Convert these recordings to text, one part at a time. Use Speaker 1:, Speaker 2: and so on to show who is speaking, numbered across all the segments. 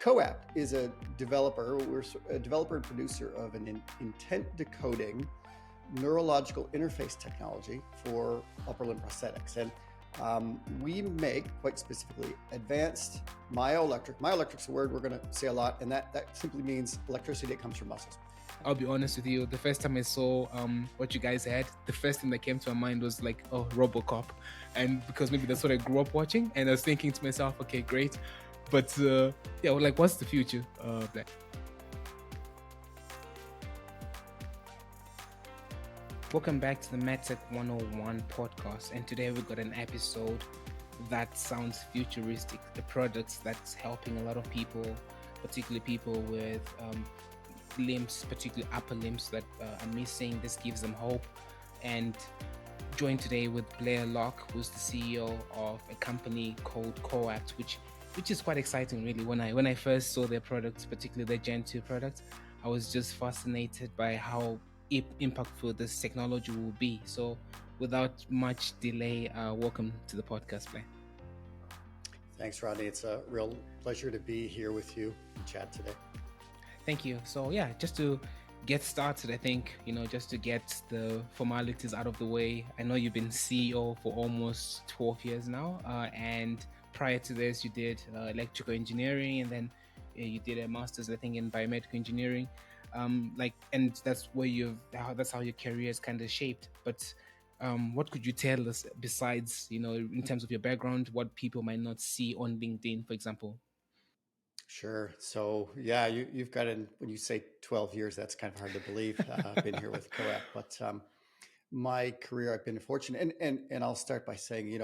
Speaker 1: Coapt is a developer. We're a developer and producer of an intent decoding neurological interface technology for upper limb prosthetics. And we make, quite specifically, advanced myoelectric. Myoelectric's a word we're going to say a lot, and that simply means electricity that comes from muscles.
Speaker 2: I'll be honest with you. The first time I saw what you guys had, the first thing that came to my mind was like, oh, Robocop. And because maybe that's what I grew up watching. And I was thinking to myself, okay, great. But yeah, like, what's the future, Blair? Welcome back to the MedTech 101 podcast. And today we've got an episode that sounds futuristic. The products that's helping a lot of people, particularly people with limbs, particularly upper limbs that are missing. This gives them hope. And joined today with Blair, who's the CEO of a company called Coapt, which is quite exciting, really. When I first saw their products, particularly their Gen 2 products, I was just fascinated by how impactful this technology will be. So without much delay, welcome to the podcast, Blair.
Speaker 1: Thanks, Rodney. It's a real pleasure to be here with you and chat today.
Speaker 2: Thank you. So yeah, just to get started, I think, just to get the formalities out of the way, I know you've been CEO for almost 12 years now, and prior to this, you did electrical engineering, and then you did a master's, I think, in biomedical engineering. And that's how your career is kind of shaped. But what could you tell us besides, in terms of your background, what people might not see on LinkedIn, for example?
Speaker 1: Sure. So yeah, you've got when you say 12 years, that's kind of hard to believe. I've been here with Coapt, but my career, I've been fortunate, and I'll start by saying,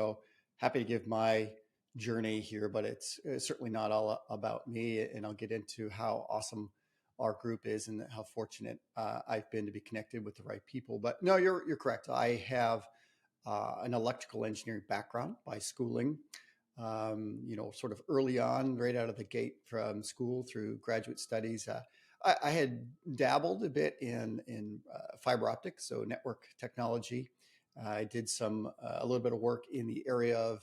Speaker 1: happy to give my journey here, but it's certainly not all about me, and I'll get into how awesome our group is and how fortunate I've been to be connected with the right people. But no, you're correct. I have an electrical engineering background by schooling. Sort of early on, right out of the gate from school through graduate studies. I had dabbled a bit in fiber optics, so network technology. I did a little bit of work in the area of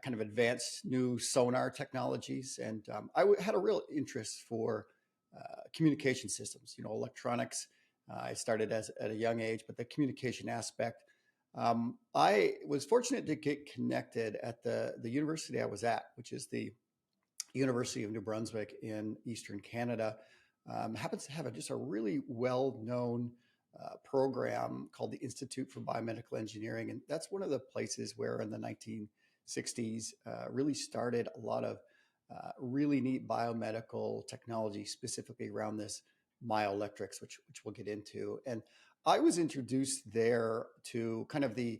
Speaker 1: kind of advanced new sonar technologies, and had a real interest for communication systems, electronics. I started at a young age, but the communication aspect. I was fortunate to get connected at the university I was at, which is the University of New Brunswick in Eastern Canada. Happens to have just a really well-known program called the Institute for Biomedical Engineering. And that's one of the places where in the 1960s really started a lot of really neat biomedical technology, specifically around this myoelectrics, which we'll get into. And I was introduced there to kind of the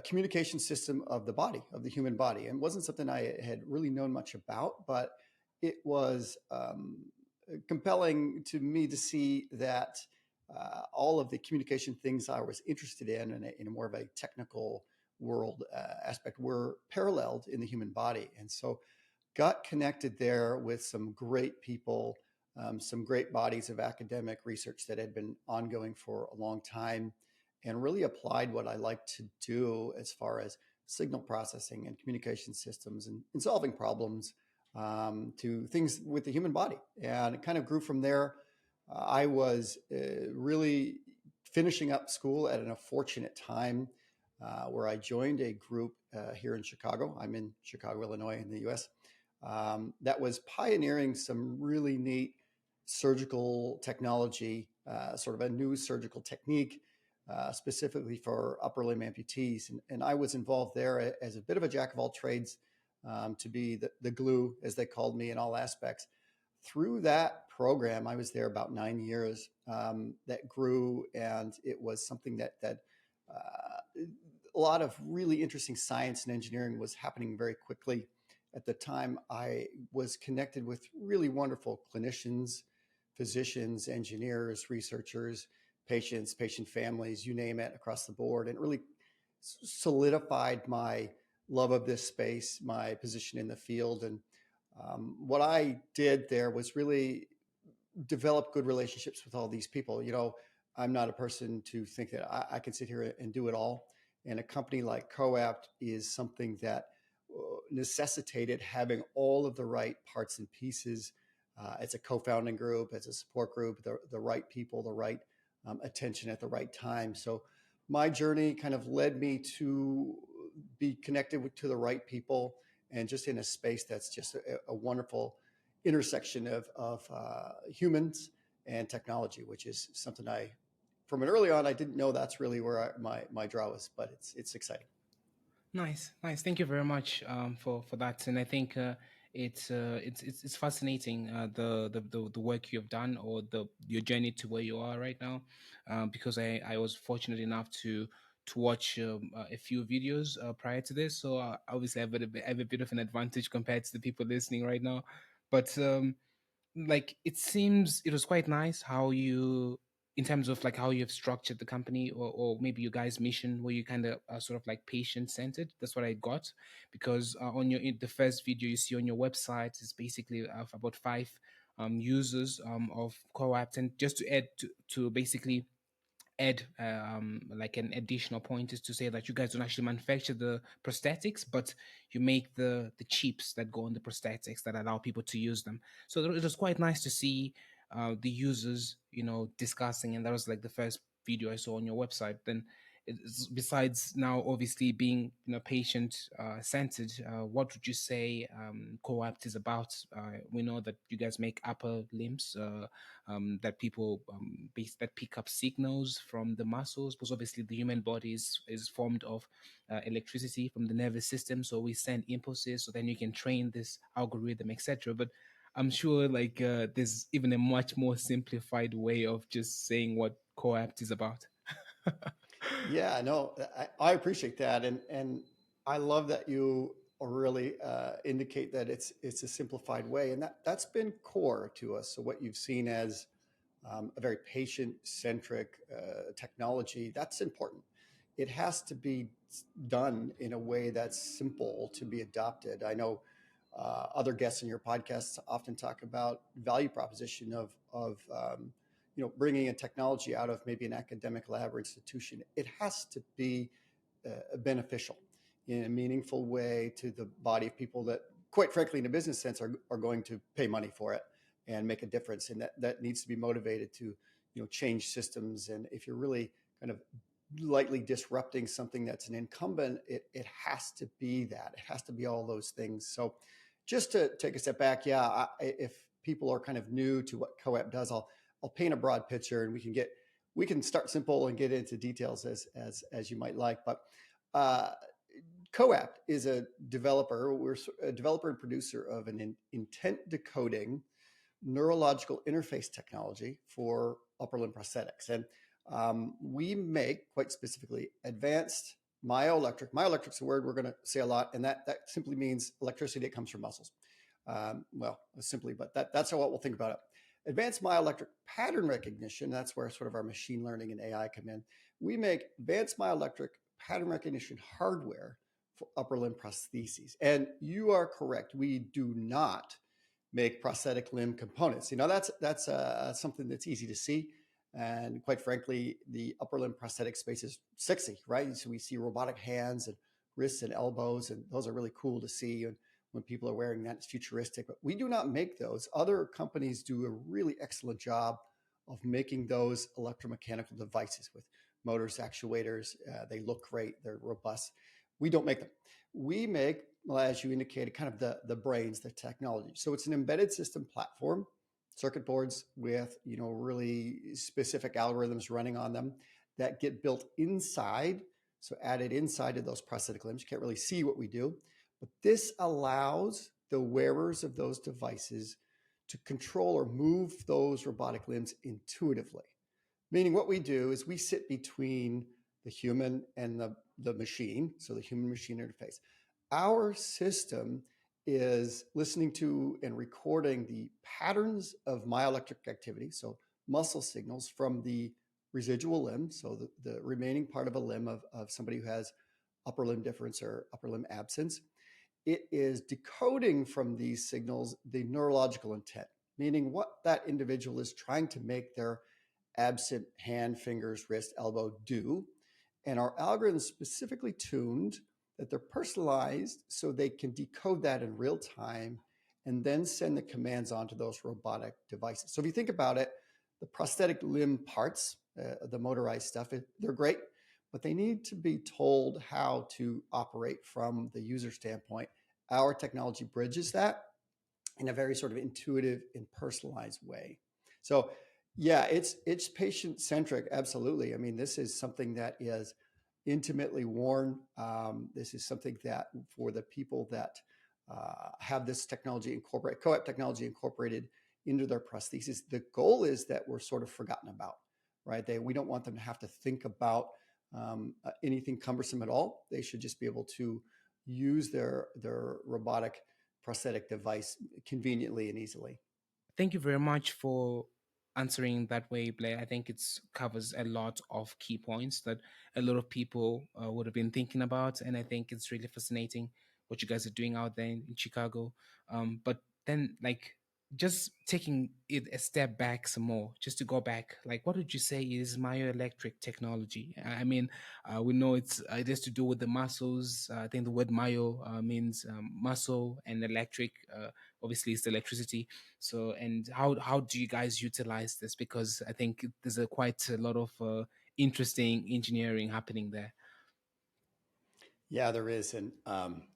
Speaker 1: communication system of the body, of the human body. And it wasn't something I had really known much about, but it was compelling to me to see that all of the communication things I was interested in a more of a technical world aspect, were paralleled in the human body. And so got connected there with some great people, some great bodies of academic research that had been ongoing for a long time, and really applied what I like to do as far as signal processing and communication systems and solving problems to things with the human body. And it kind of grew from there. I was really finishing up school at an unfortunate time where I joined a group here in Chicago. I'm in Chicago, Illinois, in the US, that was pioneering some really neat surgical technology, sort of a new surgical technique, specifically for upper limb amputees. And I was involved there as a bit of a jack of all trades, to be the glue, as they called me, in all aspects. Through that program, I was there about 9 years, that grew, and it was something that a lot of really interesting science and engineering was happening very quickly. At the time, I was connected with really wonderful clinicians, physicians, engineers, researchers, patients, patient families, you name it, across the board. And it really solidified my love of this space, my position in the field. And what I did there was really develop good relationships with all these people. I'm not a person to think that I can sit here and do it all. And a company like Coapt is something that necessitated having all of the right parts and pieces. As a co-founding group, as a support group, the right people, the right attention at the right time. So my journey kind of led me to be connected to the right people, and just in a space that's just a wonderful intersection of humans and technology, which is something from an early on, I didn't know that's really where my draw was, but it's exciting.
Speaker 2: Nice, nice. Thank you very much for that, and I think it's fascinating the work you have done, or the your journey to where you are right now, because I was fortunate enough to watch a few videos prior to this, so obviously I have a bit of an advantage compared to the people listening right now, but like it seems it was quite nice how you, in terms of like how you have structured the company, or maybe you guys mission, where you kind of are sort of like patient centered. That's what I got, because on your in the first video you see on your website is basically of about five users of Coapt. And just to add to basically add like an additional point, is to say that you guys don't actually manufacture the prosthetics, but you make the chips that go on the prosthetics that allow people to use them. So it was quite nice to see the users, discussing, and that was like the first video I saw on your website. Then besides now obviously being patient centered, what would you say Coapt is about? We know that you guys make upper limbs, that people that pick up signals from the muscles, because obviously the human body is formed of electricity from the nervous system, so we send impulses, so then you can train this algorithm, etc. But I'm sure like there's even a much more simplified way of just saying what Coapt is about.
Speaker 1: Yeah, no, I appreciate that, and I love that you really indicate that it's a simplified way, and that's been core to us. So what you've seen as a very patient-centric technology, that's important. It has to be done in a way that's simple to be adopted. I know other guests in your podcasts often talk about value proposition of bringing a technology out of maybe an academic lab or institution. It has to be beneficial in a meaningful way to the body of people that, quite frankly, in a business sense, are going to pay money for it and make a difference. And that needs to be motivated to change systems. And if you're really kind of lightly disrupting something that's an incumbent, it has to be that. It has to be all those things. So just to take a step back, yeah, if people are kind of new to what Coapt does, I'll paint a broad picture, and we can start simple and get into details as you might like. But Coapt is a developer. We're a developer and producer of an intent decoding neurological interface technology for upper limb prosthetics. And we make, quite specifically, advanced myoelectric. Myoelectric is a word we're going to say a lot, and that simply means electricity that comes from muscles. Well, simply, but that's how we'll think about it. Advanced myoelectric pattern recognition, that's where sort of our machine learning and AI come in. We make advanced myoelectric pattern recognition hardware for upper limb prostheses. And you are correct. We do not make prosthetic limb components. That's something that's easy to see. And quite frankly, the upper limb prosthetic space is sexy, right? So we see robotic hands and wrists and elbows, and those are really cool to see. And when people are wearing that, it's futuristic. But we do not make those. Other companies do a really excellent job of making those electromechanical devices with motors, actuators. They look great. They're robust. We don't make them. We make, well, as you indicated, kind of the brains, the technology. So it's an embedded system platform, circuit boards with really specific algorithms running on them that get built inside, so added inside of those prosthetic limbs. You can't really see what we do, but this allows the wearers of those devices to control or move those robotic limbs intuitively. Meaning what we do is we sit between the human and the machine, so the human-machine interface. Our system is listening to and recording the patterns of myoelectric activity, so muscle signals from the residual limb, so the remaining part of a limb of somebody who has upper limb difference or upper limb absence. It is decoding from these signals the neurological intent, meaning what that individual is trying to make their absent hand, fingers, wrist, elbow do. And our algorithm is specifically tuned that they're personalized so they can decode that in real time and then send the commands onto those robotic devices. So if you think about it, the prosthetic limb parts, the motorized stuff, they're great, but they need to be told how to operate from the user standpoint. Our technology bridges that in a very sort of intuitive and personalized way. So yeah, it's patient centric, absolutely. I mean, this is something that is intimately worn. This is something that for the people that have this technology incorporated, Coapt technology incorporated into their prosthesis, the goal is that we're sort of forgotten about, right? We don't want them to have to think about anything cumbersome at all. They should just be able to use their robotic prosthetic device conveniently and easily.
Speaker 2: Thank you very much for answering that way, Blair. I think it covers a lot of key points that a lot of people would have been thinking about, and I think it's really fascinating what you guys are doing out there in Chicago. But then, like, just taking it a step back some more, just to go back, like, what would you say is myoelectric technology? I mean, we know it has to do with the muscles. I think the word myo means muscle, and electric, obviously, is the electricity. So, and how do you guys utilize this? Because I think there's quite a lot of interesting engineering happening there.
Speaker 1: Yeah, there is, and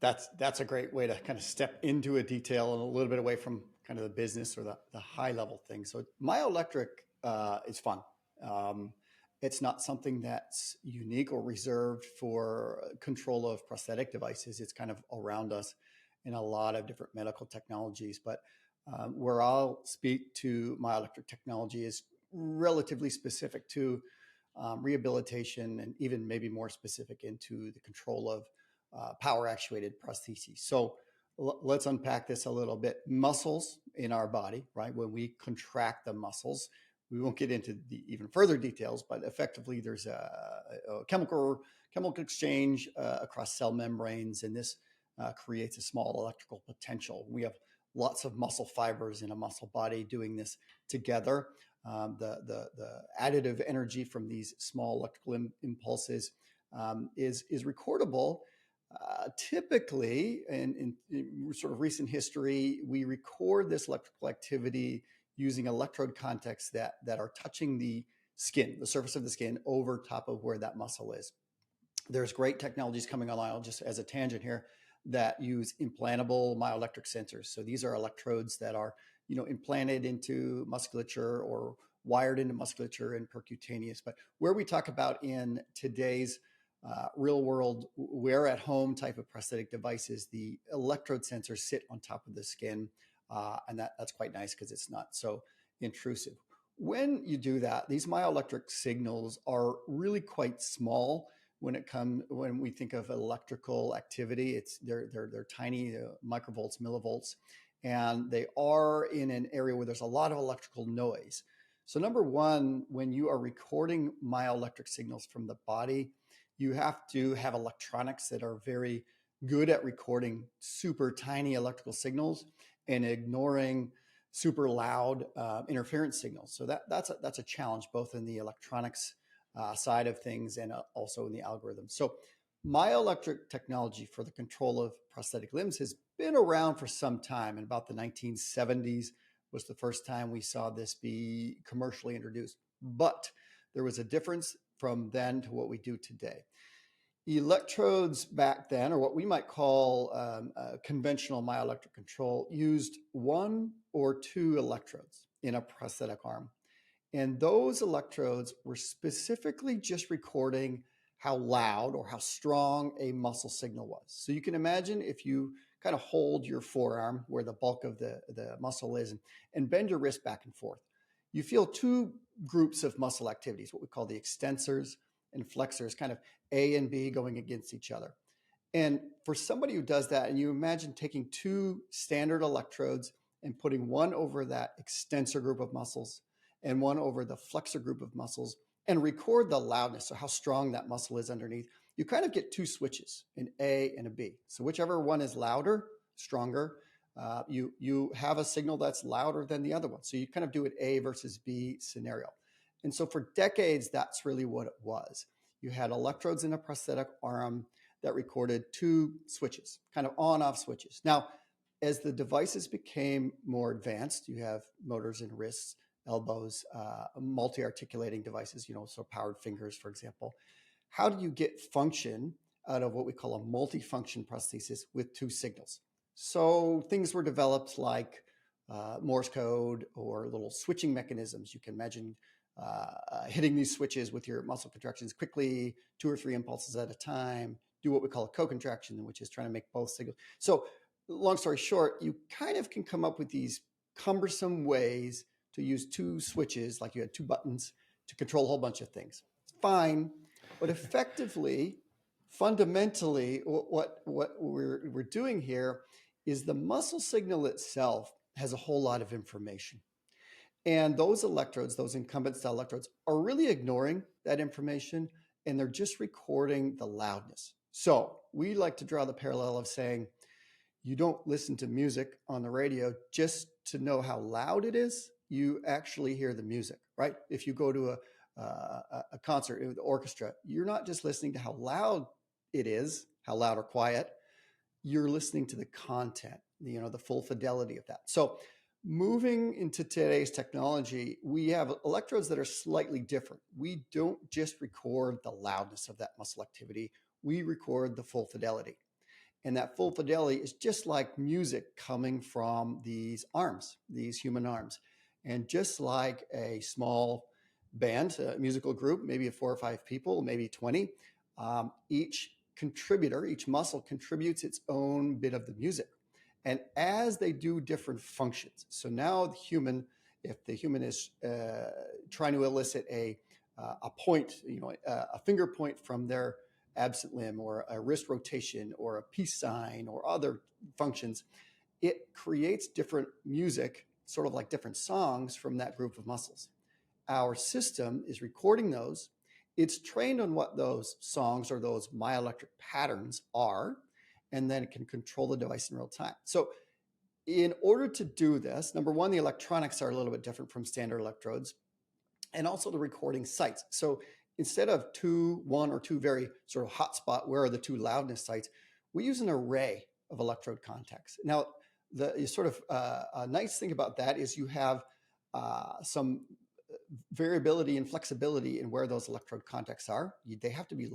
Speaker 1: that's a great way to kind of step into a detail and a little bit away from kind of the business or the high level thing. So myoelectric is fun. Um, it's not something that's unique or reserved for control of prosthetic devices. It's kind of around us in a lot of different medical technologies. But where I'll speak to myoelectric technology is relatively specific to rehabilitation, and even maybe more specific into the control of power actuated prostheses. So let's unpack this a little bit. Muscles in our body, right? When we contract the muscles, we won't get into the even further details, but effectively there's a chemical exchange across cell membranes, and this creates a small electrical potential. We have lots of muscle fibers in a muscle body doing this together. The additive energy from these small electrical impulses is recordable. Typically, in sort of recent history, we record this electrical activity using electrode contacts that are touching the skin, the surface of the skin, over top of where that muscle is. There's great technologies coming online, just as a tangent here, that use implantable myoelectric sensors. So these are electrodes that are implanted into musculature or wired into musculature and percutaneous. But where we talk about in today's real world, wear at home type of prosthetic devices, the electrode sensors sit on top of the skin, and that's quite nice because it's not so intrusive. When you do that, these myoelectric signals are really quite small. When we think of electrical activity, they're tiny, microvolts, millivolts, and they are in an area where there's a lot of electrical noise. So number one, when you are recording myoelectric signals from the body, you have to have electronics that are very good at recording super tiny electrical signals and ignoring super loud interference signals. So that's a challenge, both in the electronics side of things and also in the algorithm. So myoelectric technology for the control of prosthetic limbs has been around for some time. In about the 1970s was the first time we saw this be commercially introduced. But there was a difference from then to what we do today. Electrodes back then, or what we might call conventional myoelectric control, used one or two electrodes in a prosthetic arm. And those electrodes were specifically just recording how loud or how strong a muscle signal was. So you can imagine if you kind of hold your forearm where the bulk of the muscle is and bend your wrist back and forth, you feel two groups of muscle activities, what we call the extensors and flexors, kind of A and B going against each other. And for somebody who does that, and you imagine taking two standard electrodes and putting one over that extensor group of muscles and one over the flexor group of muscles, and record the loudness, so how strong that muscle is underneath, you kind of get two switches, an A and a B. So whichever one is louder, stronger, you have a signal that's louder than the other one. So you kind of do an A versus B scenario. And so for decades, that's really what it was. You had electrodes in a prosthetic arm that recorded two switches, kind of on-off switches. Now, as the devices became more advanced, you have motors in wrists, elbows, multi-articulating devices, so powered fingers, for example. How do you get function out of what we call a multifunction prosthesis with two signals? So things were developed like Morse code or little switching mechanisms. You can imagine hitting these switches with your muscle contractions quickly, 2 or 3 impulses at a time, do what we call a co-contraction, which is trying to make both signals. So long story short, you kind of can come up with these cumbersome ways to use two switches, like you had two buttons to control a whole bunch of things. It's fine, but effectively, fundamentally, what we're doing here is the muscle signal itself has a whole lot of information. And those electrodes, those incumbent style electrodes, are really ignoring that information, and they're just recording the loudness. So we like to draw the parallel of saying, you don't listen to music on the radio just to know how loud it is. You actually hear the music, right? If you go to a concert with the orchestra, you're not just listening to how loud it is, how loud or quiet. You're listening to the content, the full fidelity of that. So moving into today's technology, we have electrodes that are slightly different. We don't just record the loudness of that muscle activity. We record the full fidelity. And that full fidelity is just like music coming from these arms, these human arms. And just like a small band, a musical group, maybe of 4 or 5 people, maybe 20, each contributor, each muscle contributes its own bit of the music. And as they do different functions, so now the human, if the human is trying to elicit a point, a finger point from their absent limb or a wrist rotation or a peace sign or other functions, it creates different music, sort of like different songs from that group of muscles. Our system is recording those. It's trained on what those songs or those myoelectric patterns are, and then it can control the device in real time. So in order to do this, number one, the electronics are a little bit different from standard electrodes, and also the recording sites. So instead of one or two very sort of hotspot, where are the two loudness sites, we use an array of electrode contacts. Now, the sort of a nice thing about that is you have some variability and flexibility in where those electrode contacts are. They have to be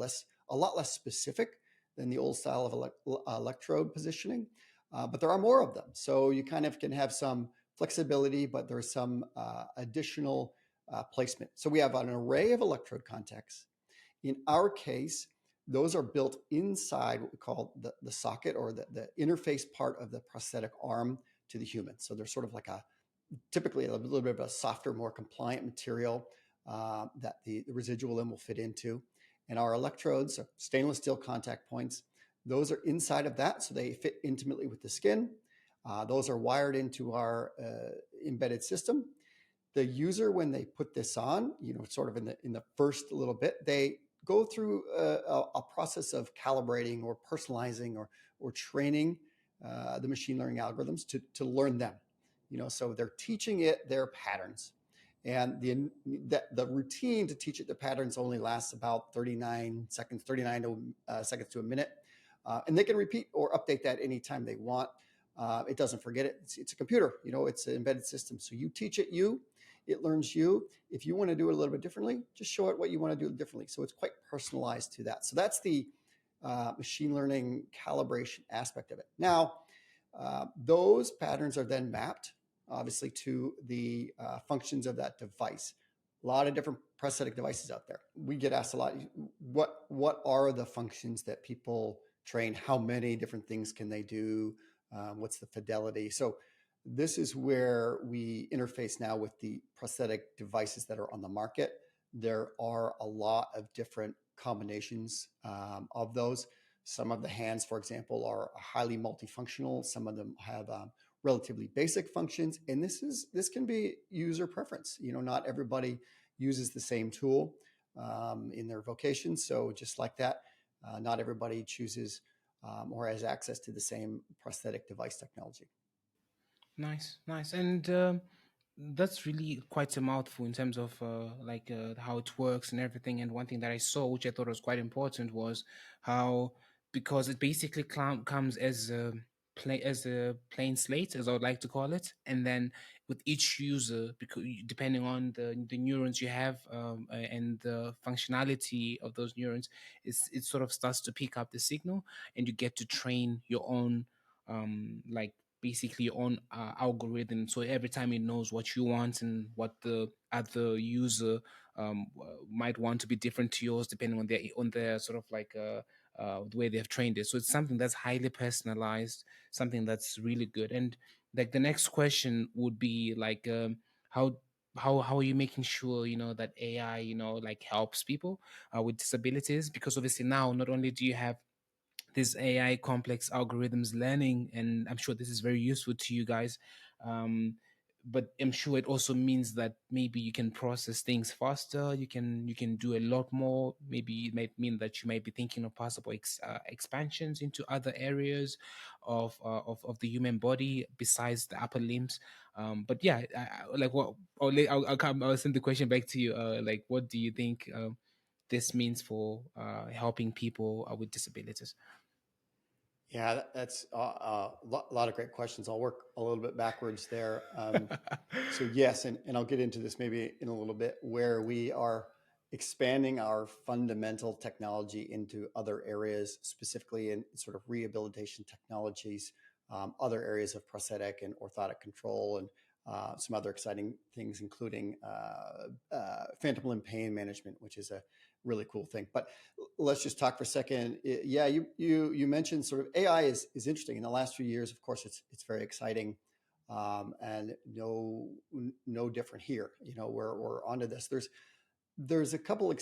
Speaker 1: a lot less specific than the old style of electrode positioning, but there are more of them. So you kind of can have some flexibility, but there's some additional placement. So we have an array of electrode contacts. In our case, those are built inside what we call the socket, or the interface part of the prosthetic arm to the human. So they're sort of like typically a little bit of a softer, more compliant material that the residual limb will fit into. And our electrodes are stainless steel contact points. Those are inside of that, so they fit intimately with the skin. Those are wired into our embedded system. The user, when they put this on, sort of in the first little bit, they go through a process of calibrating or personalizing or training the machine learning algorithms to learn them. So they're teaching it their patterns, and the routine to teach it the patterns only lasts about 39 seconds to a minute, and they can repeat or update that anytime they want. It doesn't forget it. It's a computer, it's an embedded system. So you teach it, it learns you. If you want to do it a little bit differently, just show it what you want to do differently. So it's quite personalized to that. So that's the machine learning calibration aspect of it. Now, those patterns are then mapped, obviously, to the functions of that device. A lot of different prosthetic devices out there. We get asked a lot, what are the functions that people train? How many different things can they do? What's the fidelity? So this is where we interface now with the prosthetic devices that are on the market. There are a lot of different combinations of those. Some of the hands, for example, are highly multifunctional. Some of them have relatively basic functions, and this can be user preference. Not everybody uses the same tool in their vocation. So just like that, not everybody chooses or has access to the same prosthetic device technology.
Speaker 2: Nice. And that's really quite a mouthful in terms of how it works and everything. And one thing that I saw, which I thought was quite important, was how because it basically comes as a as a plain slate, as I would like to call it, and then with each user, because depending on the neurons you have, and the functionality of those neurons, it sort of starts to pick up the signal, and you get to train your own, like basically your own algorithm. So every time it knows what you want and what the other user might want to be different to yours, depending on their sort of like the way they've trained it. So it's something that's highly personalized, something that's really good. And like the next question would be like, how how are you making sure, that AI, like helps people with disabilities? Because obviously now not only do you have this AI complex algorithms learning, and I'm sure this is very useful to you guys. But I'm sure it also means that maybe you can process things faster. You can do a lot more. Maybe it might mean that you might be thinking of possible expansions into other areas of the human body besides the upper limbs. But yeah, like what? I'll send the question back to you. Like, what do you think this means for helping people with disabilities?
Speaker 1: Yeah, that's lot of great questions. I'll work a little bit backwards there. So yes, and I'll get into this maybe in a little bit, where we are expanding our fundamental technology into other areas, specifically in sort of rehabilitation technologies, other areas of prosthetic and orthotic control, and some other exciting things, including phantom limb pain management, which is a really cool thing. But let's just talk for a second. Yeah, you mentioned sort of AI is interesting. In the last few years, of course, it's very exciting, and no different here. We're onto this. There's a couple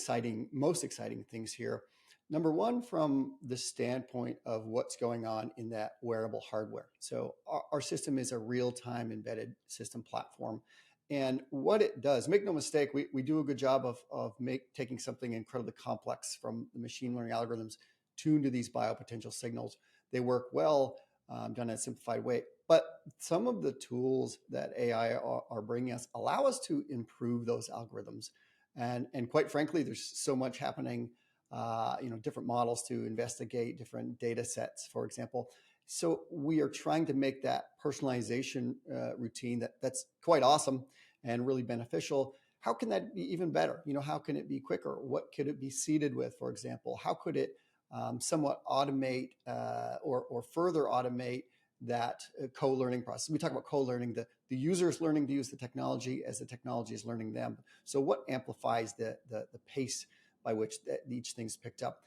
Speaker 1: most exciting things here. Number one, from the standpoint of what's going on in that wearable hardware. So our system is a real-time embedded system platform. And what it does, make no mistake, we do a good job of taking something incredibly complex from the machine learning algorithms tuned to these biopotential signals. They work well, done in a simplified way. But some of the tools that AI are bringing us allow us to improve those algorithms. And quite frankly, there's so much happening, different models to investigate, different data sets, for example. So we are trying to make that personalization routine that's quite awesome and really beneficial. How can that be even better? How can it be quicker? What could it be seeded with, for example? How could it somewhat automate or further automate that co-learning process? We talk about co-learning. The user is learning to use the technology as the technology is learning them. So what amplifies the pace by which each thing's picked up?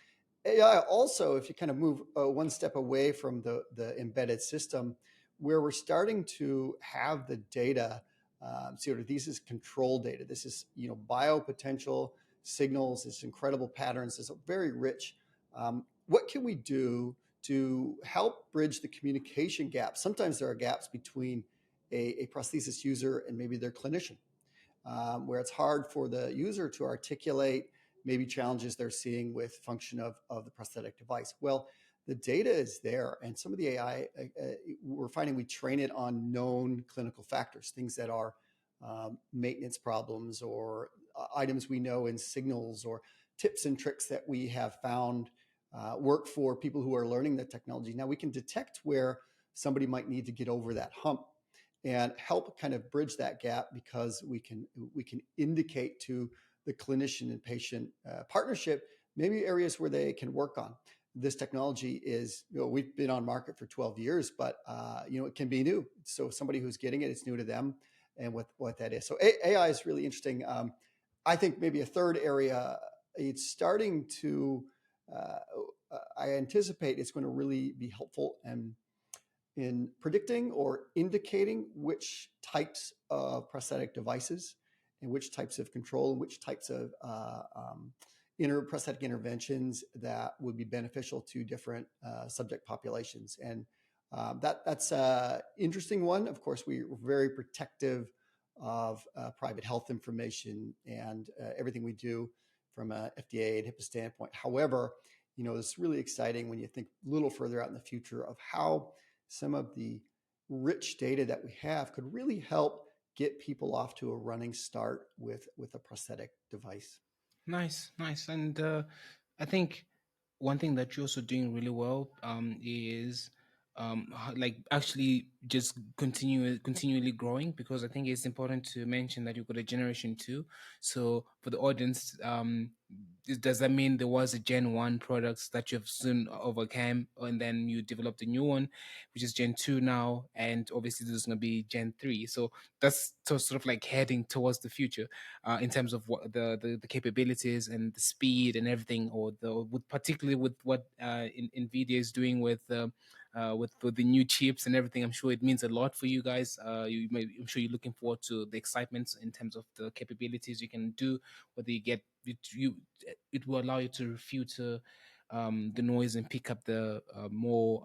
Speaker 1: AI also, if you kind of move one step away from the embedded system, where we're starting to have the data, sort of this is control data. This is biopotential signals, this incredible patterns, this very rich. What can we do to help bridge the communication gap? Sometimes there are gaps between a prosthesis user and maybe their clinician, where it's hard for the user to articulate maybe challenges they're seeing with function of the prosthetic device. Well, the data is there, and some of the AI, we're finding we train it on known clinical factors, things that are maintenance problems or items we know in signals or tips and tricks that we have found work for people who are learning the technology. Now we can detect where somebody might need to get over that hump and help kind of bridge that gap, because we can indicate to the clinician and patient partnership maybe areas where they can work on. This technology is, we've been on market for 12 years, but it can be new. So somebody who's getting it, it's new to them, and what that is. So AI is really interesting. I think maybe a third area, it's starting to, I anticipate it's going to really be helpful and in predicting or indicating which types of prosthetic devices and which types of control and which types of prosthetic interventions that would be beneficial to different subject populations. And that's an interesting one. Of course, we're very protective of private health information and everything we do from a FDA and HIPAA standpoint. However, it's really exciting when you think a little further out in the future of how some of the rich data that we have could really help get people off to a running start with a prosthetic device.
Speaker 2: Nice, nice. And I think one thing that you're also doing really well is like actually just continually growing, because I think it's important to mention that you've got a generation two. So for the audience, does that mean there was a Gen 1 products that you've soon overcame and then you developed a new one, which is Gen 2 now, and obviously there's going to be Gen 3. So that's sort of like heading towards the future in terms of what the capabilities and the speed and everything, or with particularly with what Nvidia is doing with the new chips and everything. I'm sure it means a lot for you guys. I'm sure you're looking forward to the excitement in terms of the capabilities you can do. Whether you get it will allow you to refute the noise and pick up the more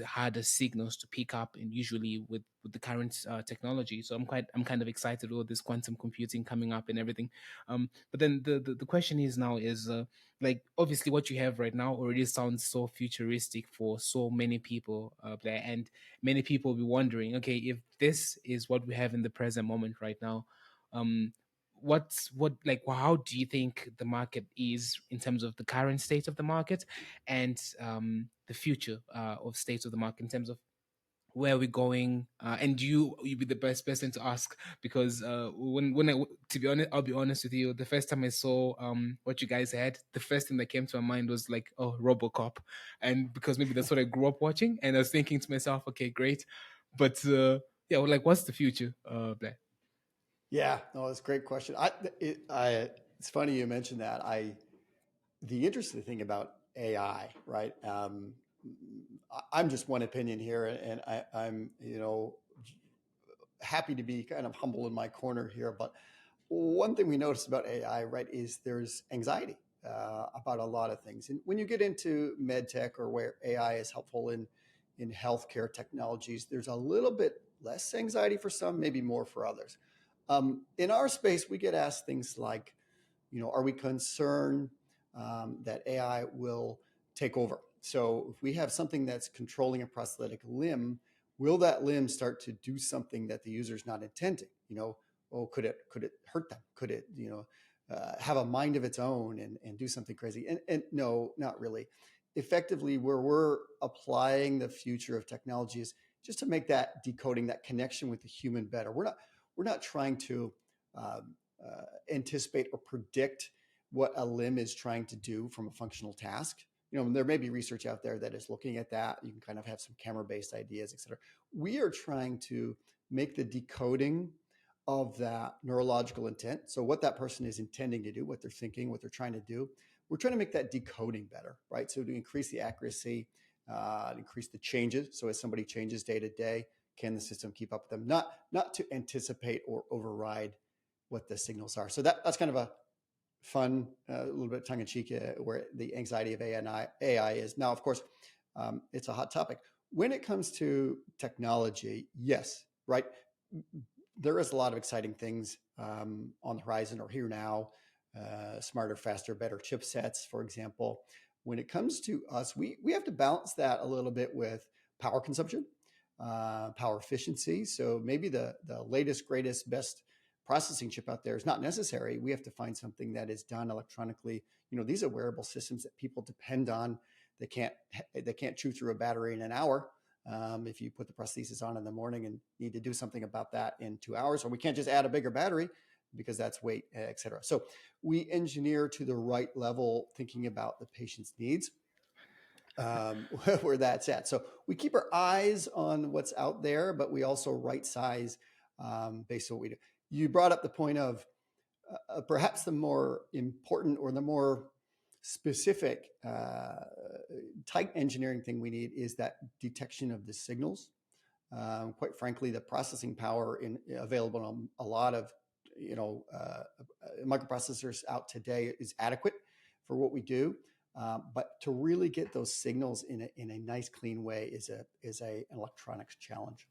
Speaker 2: harder signals to pick up, and usually with the current technology. So I'm kind of excited with this quantum computing coming up and everything. But then the question is now is like obviously what you have right now already sounds so futuristic for so many people, Blair, and many people will be wondering, okay, if this is what we have in the present moment right now, um, what like how do you think the market is in terms of the current state of the market, and the future of state of the market in terms of where we're going, and you be the best person to ask, because to be honest, I'll be honest with you, the first time I saw what you guys had, the first thing that came to my mind was like, oh, Robocop. And because maybe that's what I grew up watching, and I was thinking to myself, okay, great, but yeah, well, like what's the future, Blair?
Speaker 1: Yeah, no, that's a great question. It's funny you mentioned that. The interesting thing about AI, right? I'm just one opinion here, and I'm, happy to be kind of humble in my corner here. But one thing we notice about AI, right, is there's anxiety about a lot of things. And when you get into med tech or where AI is helpful in healthcare technologies, there's a little bit less anxiety for some, maybe more for others. In our space, we get asked things like, are we concerned that AI will take over? So if we have something that's controlling a prosthetic limb, will that limb start to do something that the user's not intending? Oh, could it hurt them? Could it, have a mind of its own and do something crazy? And no, not really. Effectively, where we're applying the future of technology is just to make that decoding, that connection with the human better. We're not trying to anticipate or predict what a limb is trying to do from a functional task. There may be research out there that is looking at that. You can kind of have some camera-based ideas, et cetera. We are trying to make the decoding of that neurological intent. So what that person is intending to do, what they're thinking, what they're trying to do, we're trying to make that decoding better, right? So to increase the accuracy, increase the changes. So as somebody changes day to day, can the system keep up with them? Not to anticipate or override what the signals are. So that's kind of a fun, a little bit tongue in cheek, where the anxiety of AI is. Now, of course, it's a hot topic. When it comes to technology, yes, right. There is a lot of exciting things on the horizon or here now. Smarter, faster, better chipsets, for example. When it comes to us, we have to balance that a little bit with power consumption, power efficiency. So maybe the latest, greatest, best processing chip out there is not necessary. We have to find something that is done electronically. These are wearable systems that people depend on. They can't chew through a battery in an hour. If you put the prosthesis on in the morning and need to do something about that in 2 hours, or we can't just add a bigger battery because that's weight, et cetera. So we engineer to the right level, thinking about the patient's needs, where that's at. So we keep our eyes on what's out there, but we also right size based on what we do. You brought up the point of perhaps the more important or the more specific tight engineering thing we need is that detection of the signals. Quite frankly, the processing power available on a lot of microprocessors out today is adequate for what we do. But to really get those signals in a nice, clean way is an electronics challenge.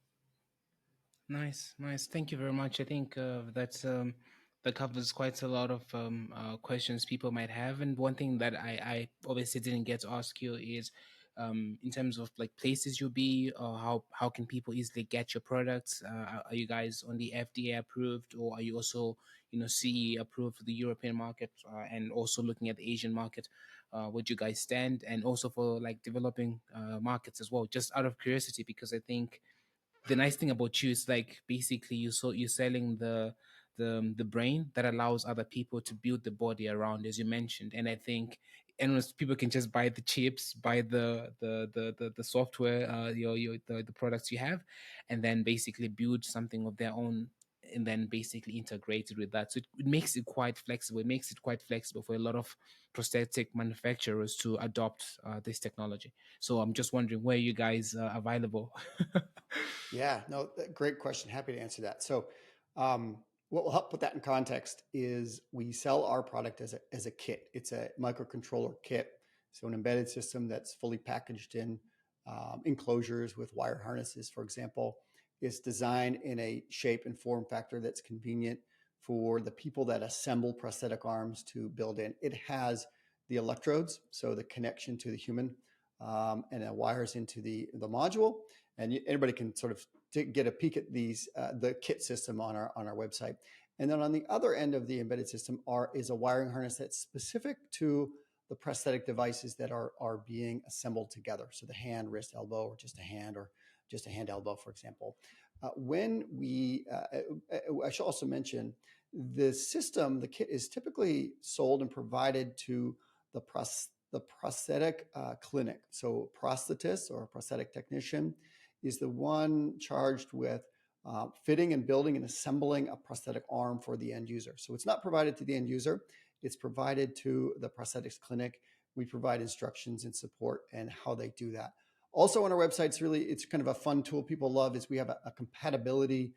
Speaker 2: Nice, nice. Thank you very much. I think that covers quite a lot of questions people might have. And one thing that I obviously didn't get to ask you is in terms of like places you'll be, or how can people easily get your products? Are you guys only FDA approved, or are you also, CE approved for the European market, and also looking at the Asian market? Would you guys stand, and also for like developing markets as well? Just out of curiosity, because I think the nice thing about you is like basically you're selling the brain that allows other people to build the body around, as you mentioned. And I think people can just buy the chips, buy the software, the products you have, and then basically build something of their own, and then basically integrate it with that. So it makes it quite flexible. It makes it quite flexible for a lot of prosthetic manufacturers to adopt this technology. So I'm just wondering where you guys are available.
Speaker 1: Yeah, no, great question. Happy to answer that. So, um, what will help put that in context is we sell our product as a kit. It's a microcontroller kit, so an embedded system that's fully packaged in enclosures with wire harnesses, for example. It's designed in a shape and form factor that's convenient for the people that assemble prosthetic arms to build in. It has the electrodes, so the connection to the human, and it wires into the module, and anybody can sort of get a peek at these the kit system on our website. And then on the other end of the embedded system is a wiring harness that's specific to the prosthetic devices that are being assembled together. So the hand, wrist, elbow, or just a hand, or just a hand elbow, for example. I should also mention the system, the kit is typically sold and provided to the prosthetic clinic. So prosthetist or prosthetic technician is the one charged with fitting and building and assembling a prosthetic arm for the end user. So it's not provided to the end user, it's provided to the prosthetics clinic. We provide instructions and support and how they do that. Also on our website, it's kind of a fun tool people love, is we have a compatibility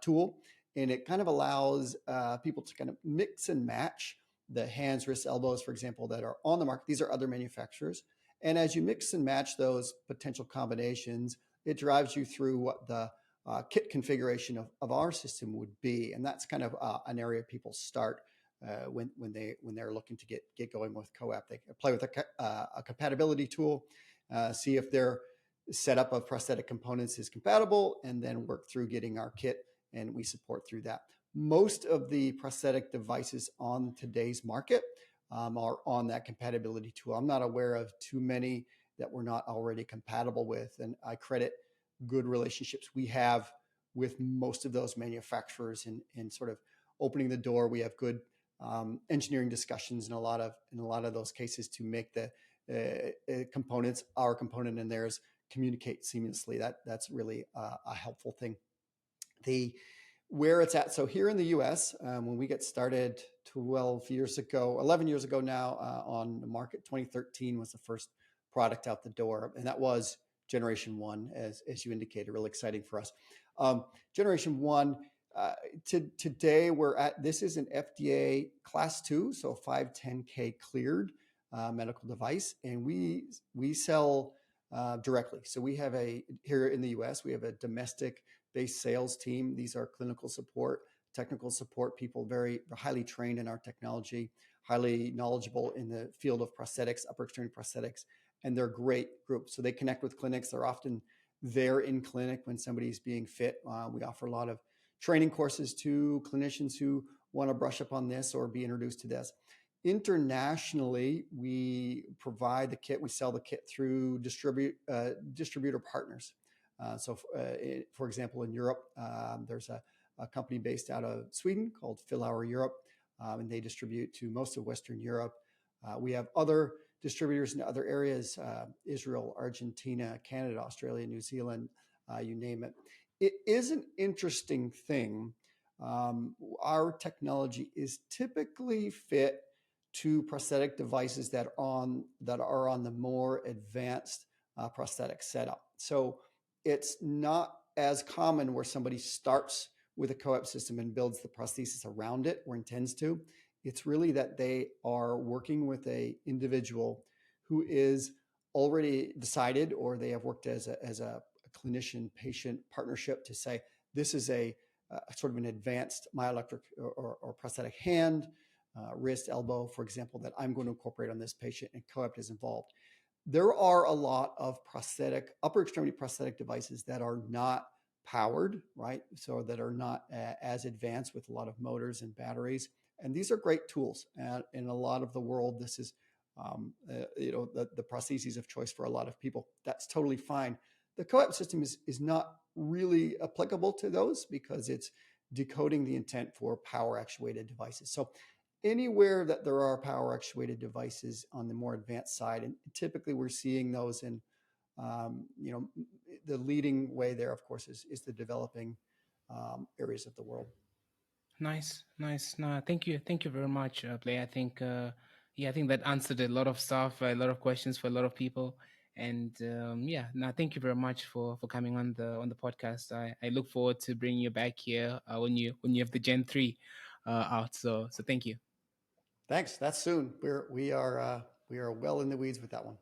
Speaker 1: tool, and it kind of allows people to kind of mix and match the hands, wrists, elbows, for example, that are on the market. These are other manufacturers. And as you mix and match those potential combinations, it drives you through what the kit configuration of our system would be. And that's kind of an area people start when they're looking to get going with Coapt. They play with a compatibility tool, see if their setup of prosthetic components is compatible, and then work through getting our kit, and we support through that. Most of the prosthetic devices on today's market are on that compatibility tool. I'm not aware of too many that we're not already compatible with, and I credit good relationships we have with most of those manufacturers in sort of opening the door. We have good engineering discussions in a lot of those cases to make the components, our component and theirs, communicate seamlessly. That's really a helpful thing. Where it's at. So here in the US, when we get started 11 years ago now on the market, 2013 was the first product out the door. And that was Generation 1, as you indicated, really exciting for us. Generation 1, today this is an FDA Class 2, so 510K cleared medical device. And we sell directly. So we have here in the US, we have a domestic-based sales team. These are clinical support, technical support people, very highly trained in our technology, highly knowledgeable in the field of prosthetics, upper extremity prosthetics, and they're a great group. So they connect with clinics. They're often there in clinic when somebody's being fit. We offer a lot of training courses to clinicians who want to brush up on this or be introduced to this. Internationally, we provide the kit. We sell the kit through distributor partners. For example, in Europe, there's a company based out of Sweden called Philauer Europe, and they distribute to most of Western Europe. We have other distributors in other areas, Israel, Argentina, Canada, Australia, New Zealand, you name it. It is an interesting thing. Our technology is typically fit to prosthetic devices that are on the more advanced prosthetic setup. So it's not as common where somebody starts with a Coapt system and builds the prosthesis around it or intends to. It's really that they are working with a individual who is already decided, or they have worked as a clinician-patient partnership to say, this is a sort of an advanced myoelectric or prosthetic hand, wrist, elbow, for example, that I'm going to incorporate on this patient, and Coapt is involved. There are a lot of prosthetic, upper extremity prosthetic devices that are not powered, right? So that are not as advanced with a lot of motors and batteries. And these are great tools. And in a lot of the world, this is, the prostheses of choice for a lot of people. That's totally fine. The Coapt system is not really applicable to those because it's decoding the intent for power actuated devices. So anywhere that there are power actuated devices on the more advanced side, and typically we're seeing those in, you know, the leading way there, of course, is the developing areas of the world.
Speaker 2: Nice, nice. No, thank you very much, Blair. I think, yeah, I think that answered a lot of stuff, a lot of questions for a lot of people, and yeah, no, thank you very much for coming on the podcast. I look forward to bringing you back here when you have the Gen 3 out. So thank you.
Speaker 1: Thanks. That's soon. We are well in the weeds with that one.